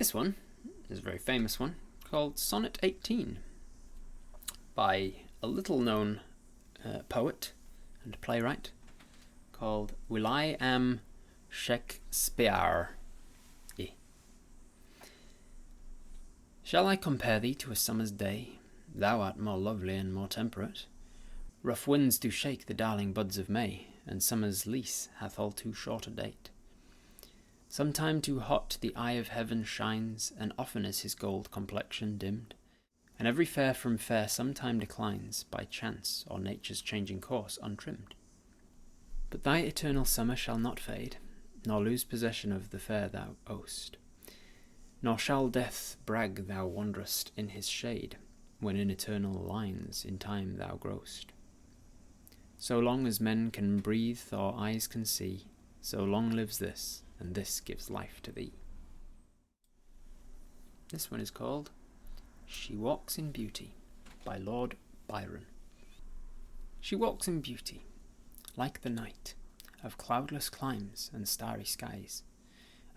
This one is a very famous one called Sonnet 18 by a little-known poet and playwright called William Shakespeare. Shall I compare thee to a summer's day? Thou art more lovely and more temperate. Rough winds do shake the darling buds of May, and summer's lease hath all too short a date. Sometime too hot the eye of heaven shines, and often is his gold complexion dimmed, and every fair from fair sometime declines, by chance or nature's changing course untrimmed. But thy eternal summer shall not fade, nor lose possession of the fair thou owest. Nor shall death brag thou wanderest in his shade, when in eternal lines in time thou growest. So long as men can breathe or eyes can see, so long lives this, and this gives life to thee. This one is called She Walks in Beauty by Lord Byron. She walks in beauty, like the night, of cloudless climes and starry skies,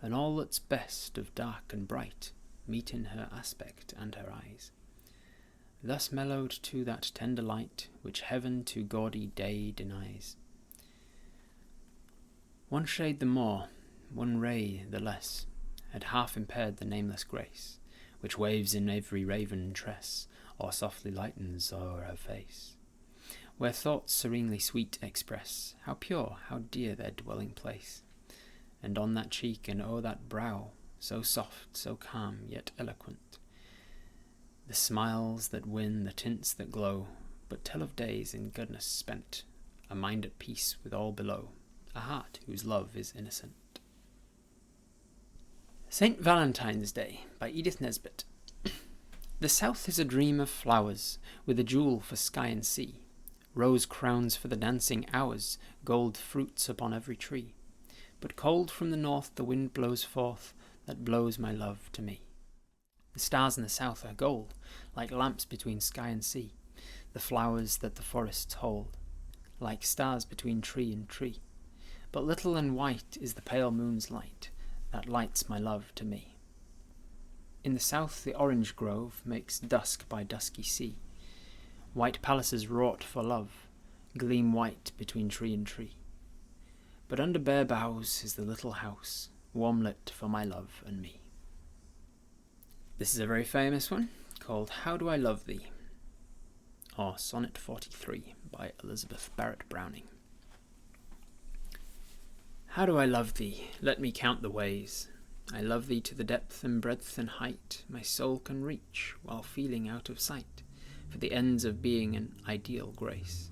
and all that's best of dark and bright meet in her aspect and her eyes. Thus mellowed to that tender light which heaven to gaudy day denies. One shade the more, one ray the less, had half impaired the nameless grace, which waves in every raven tress, or softly lightens o'er her face. Where thoughts serenely sweet express, how pure, how dear their dwelling place. And on that cheek and o'er that brow, so soft, so calm, yet eloquent, the smiles that win, the tints that glow, but tell of days in goodness spent, a mind at peace with all below, a heart whose love is innocent. St. Valentine's Day by Edith Nesbit. The south is a dream of flowers, with a jewel for sky and sea, rose crowns for the dancing hours, gold fruits upon every tree. But cold from the north the wind blows forth, that blows my love to me. The stars in the south are gold, like lamps between sky and sea, the flowers that the forests hold, like stars between tree and tree. But little and white is the pale moon's light, that lights my love to me. In the south the orange grove makes dusk by dusky sea. White palaces wrought for love gleam white between tree and tree. But under bare boughs is the little house, warm lit for my love and me. This is a very famous one, called How Do I Love Thee? Or Sonnet 43 by Elizabeth Barrett Browning. How do I love thee? Let me count the ways. I love thee to the depth and breadth and height my soul can reach, while feeling out of sight, for the ends of being an ideal grace.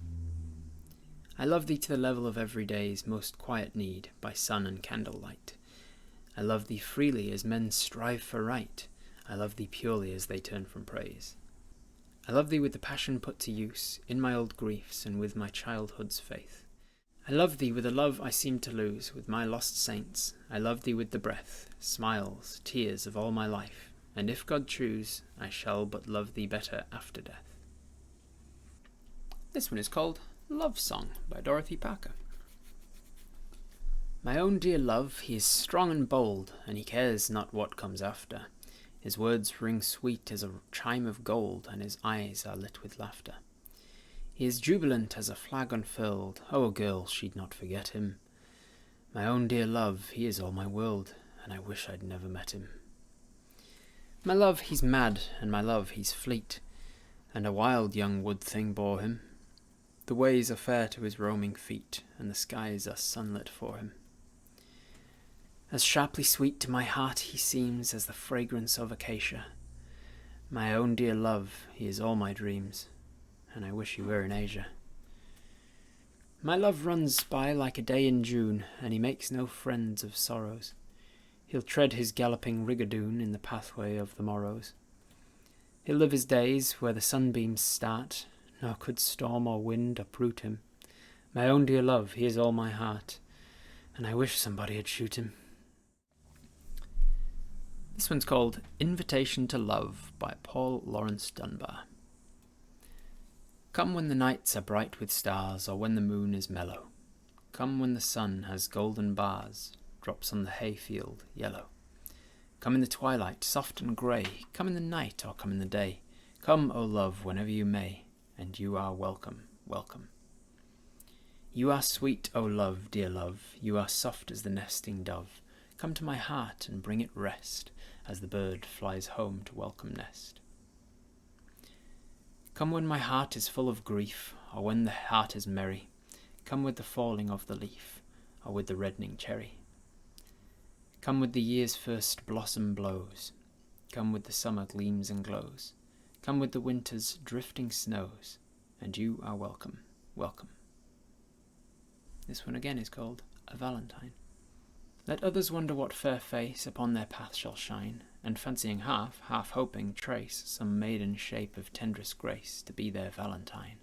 I love thee to the level of every day's most quiet need, by sun and candlelight. I love thee freely as men strive for right. I love thee purely as they turn from praise. I love thee with the passion put to use, in my old griefs and with my childhood's faith. I love thee with a love I seem to lose, with my lost saints. I love thee with the breath, smiles, tears of all my life, and if God choose, I shall but love thee better after death. This one is called Love Song by Dorothy Parker. My own dear love, he is strong and bold, and he cares not what comes after. His words ring sweet as a chime of gold, and his eyes are lit with laughter. He is jubilant as a flag unfurled. Oh, a girl, she'd not forget him. My own dear love, he is all my world, and I wish I'd never met him. My love, he's mad, and my love, he's fleet, and a wild young wood thing bore him. The ways are fair to his roaming feet, and the skies are sunlit for him. As sharply sweet to my heart he seems as the fragrance of acacia. My own dear love, he is all my dreams, and I wish he were in Asia. My love runs by like a day in June, and he makes no friends of sorrows. He'll tread his galloping rigadoon in the pathway of the morrows. He'll live his days where the sunbeams start, nor could storm or wind uproot him. My own dear love, he is all my heart, and I wish somebody had shoot him. This one's called Invitation to Love by Paul Laurence Dunbar. Come when the nights are bright with stars, or when the moon is mellow. Come when the sun has golden bars, drops on the hayfield yellow. Come in the twilight, soft and grey, come in the night or come in the day. Come, O love, whenever you may, and you are welcome, welcome. You are sweet, O love, dear love, you are soft as the nesting dove. Come to my heart and bring it rest, as the bird flies home to welcome nest. Come when my heart is full of grief, or when the heart is merry. Come with the falling of the leaf, or with the reddening cherry. Come with the year's first blossom blows. Come with the summer gleams and glows. Come with the winter's drifting snows, and you are welcome, welcome. This one again is called A Valentine. Let others wonder what fair face upon their path shall shine, and fancying half hoping trace some maiden shape of tenderest grace to be their Valentine.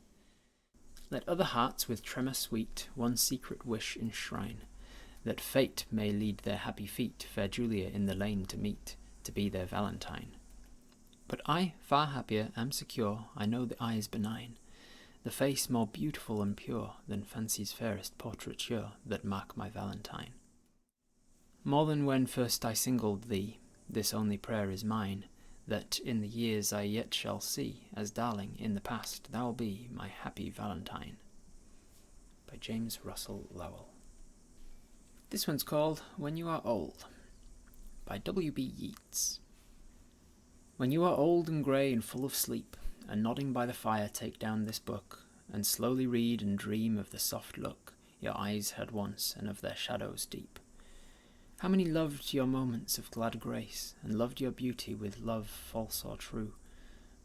Let other hearts with tremor sweet one secret wish enshrine, that fate may lead their happy feet fair Julia in the lane to meet, to be their Valentine. But I, far happier, am secure, I know the eyes benign, the face more beautiful and pure than fancy's fairest portraiture that mark my Valentine. More than when first I singled thee, this only prayer is mine, that in the years I yet shall see, as darling in the past thou'll be my happy Valentine. By James Russell Lowell. This one's called When You Are Old, by W.B. Yeats. When you are old and grey and full of sleep, and nodding by the fire take down this book, and slowly read and dream of the soft look your eyes had once, and of their shadows deep. How many loved your moments of glad grace, and loved your beauty with love false or true,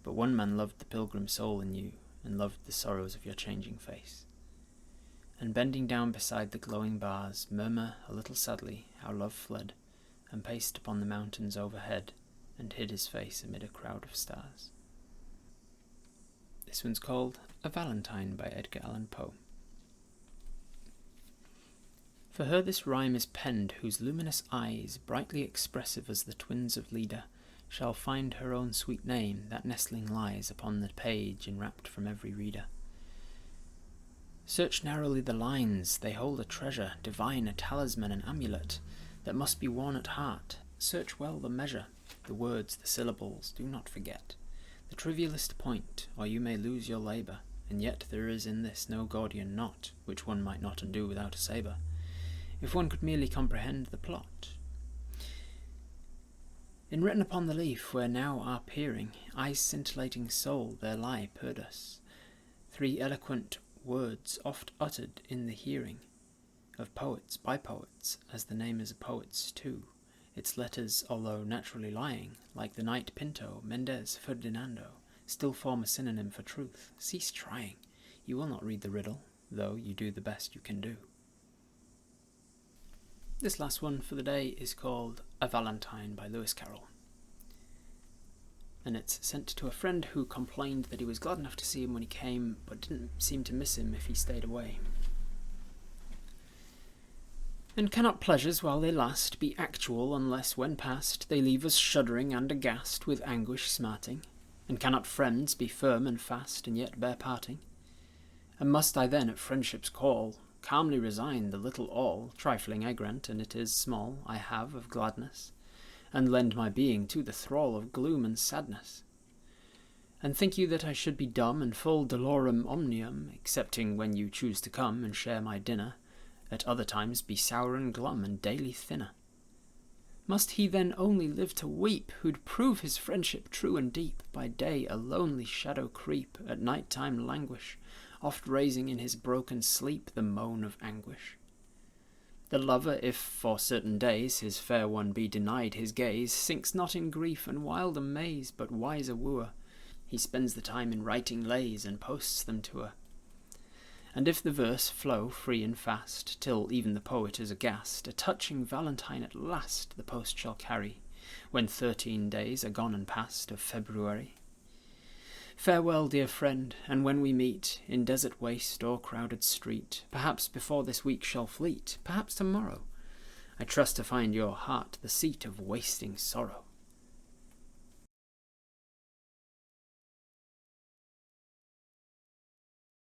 but one man loved the pilgrim soul in you, and loved the sorrows of your changing face. And bending down beside the glowing bars, murmur a little sadly how love fled, and paced upon the mountains overhead, and hid his face amid a crowd of stars. This one's called A Valentine by Edgar Allan Poe. For her this rhyme is penned, whose luminous eyes, brightly expressive as the twins of Leda, shall find her own sweet name, that nestling lies upon the page enwrapped from every reader. Search narrowly the lines, they hold a treasure, divine, a talisman, an amulet, that must be worn at heart. Search well the measure, the words, the syllables, do not forget the trivialest point, or you may lose your labour, and yet there is in this no Gordian knot, which one might not undo without a sabre, if one could merely comprehend the plot. In written upon the leaf, where now are peering eyes scintillating soul, there lie perd us three eloquent words oft uttered in the hearing of poets by poets, as the name is a poet's too. Its letters, although naturally lying, like the knight Pinto, Mendez, Ferdinando, still form a synonym for truth. Cease trying. You will not read the riddle, though you do the best you can do. This last one for the day is called A Valentine by Lewis Carroll. And it's sent to a friend who complained that he was glad enough to see him when he came, but didn't seem to miss him if he stayed away. And cannot pleasures, while they last, be actual, unless when past they leave us shuddering and aghast with anguish smarting? And cannot friends be firm and fast, and yet bear parting? And must I then at friendship's call calmly resign the little all, trifling I grant, and it is small, I have of gladness, and lend my being to the thrall of gloom and sadness? And think you that I should be dumb and full dolorum omnium, excepting when you choose to come and share my dinner, at other times be sour and glum and daily thinner? Must he then only live to weep, who'd prove his friendship true and deep, by day a lonely shadow creep, at night time languish, oft raising in his broken sleep the moan of anguish? The lover, if for certain days his fair one be denied his gaze, sinks not in grief and wild amaze, but wise a wooer. He spends the time in writing lays, and posts them to her. And if the verse flow free and fast, till even the poet is aghast, a touching Valentine at last the post shall carry, when 13 days are gone and past of February. Farewell, dear friend, and when we meet, in desert waste or crowded street, perhaps before this week shall fleet, perhaps tomorrow, I trust to find your heart the seat of wasting sorrow.